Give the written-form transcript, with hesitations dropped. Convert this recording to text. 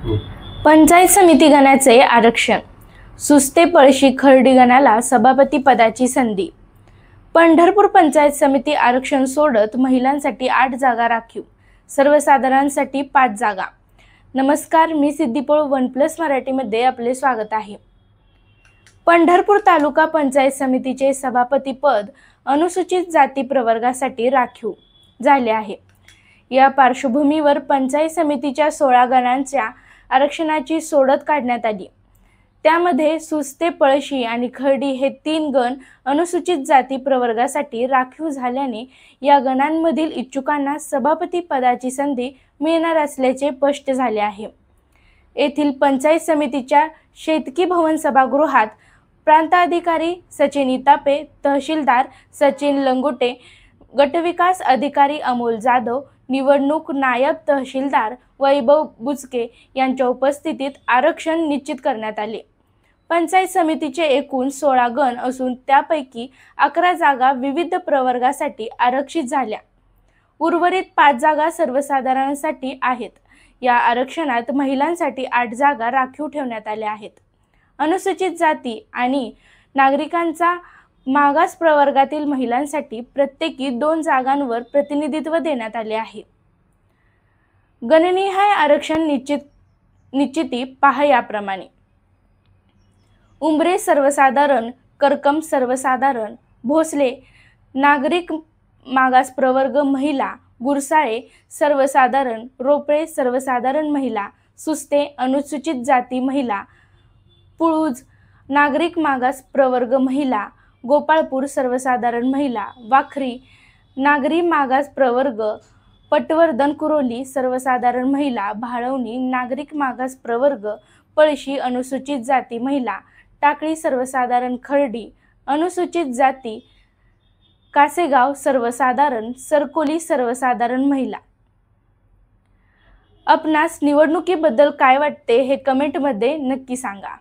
पंचायत समिती गणाचे आरक्षण, सुस्ते पळशी खर्डी गणाला सभापती पदाची संधी। पंढरपूर पंचायत समिती आरक्षण सोडत महिलांसाठी 8 जागा राखीव, सर्वसाधारांसाठी 5 जागा। नमस्कार, मी सिद्दीपोळ 1+ मराठीमध्ये आपले स्वागत आहे। पंढरपूर तालुका पंचायत समितीचे सभापती पद अनुसूचित जाती प्रवर्गासाठी राखीव झाले आहे। या पार्श्वभूमीवर पंचायत समितीच्या 16 गणांच्या आरक्षणाची सोडत काढण्यात आली। त्यामध्ये सुस्ते पळशी आणि खर्डी हे 3 गण अनुसूचित जाती प्रवर्गासाठी राखीव झाल्याने या गणांमधील इच्छुकांना सभापती पदाची संधी मिळणार असल्याचे स्पष्ट झाले आहे। येथील पंचायत समितीच्या शेतकी भवन सभागृहात प्रांताधिकारी सचिन इतापे, तहसीलदार सचिन लंगोटे, गटविकास अधिकारी अमोल जाधव, निवडणूक नायब तहसीलदार वैभव बुचके यांच्या उपस्थितीत आरक्षण निश्चित करण्यात आले। पंचायत समितीचे एकूण 16 गण असून त्यापैकी 11 जागा विविध प्रवर्गासाठी आरक्षित झाल्या। उर्वरित 5 जागा सर्वसाधारांसाठी आहेत। या आरक्षणात महिलांसाठी 8 जागा राखीव ठेवण्यात आल्या आहेत। अनुसूचित जाती आणि नागरिकांचा मागास प्रवर्गातील महिलांसाठी प्रत्येकी 2 जागांवर प्रतिनिधित्व देण्यात आले आहे। गणनिहाय आरक्षण निश्चिती पहा याप्रमाणे: उंबरे सर्वसाधारण, करकम सर्वसाधारण, भोसले नागरिक मागास प्रवर्ग महिला, गुरसाळे सर्वसाधारण, रोपळे सर्वसाधारण महिला, सुस्ते अनुसूचित जाती महिला, पुळूज नागरिक मागास प्रवर्ग महिला, गोपाळपूर सर्वसाधारण महिला, वाखरी नागरी मागास प्रवर्ग, पटवर्धन कुरोली सर्वसाधारण महिला, भाळवणी नागरिक मागास प्रवर्ग, पळशी अनुसूचित जाती महिला, टाकळी सर्वसाधारण खर्डी अनुसूचित जाती, कासेगाव सर्वसाधारण, सरकोली सर्वसाधारण महिला। आपणास निवडणुकीबद्दल काय वाटते हे कमेंटमध्ये नक्की सांगा।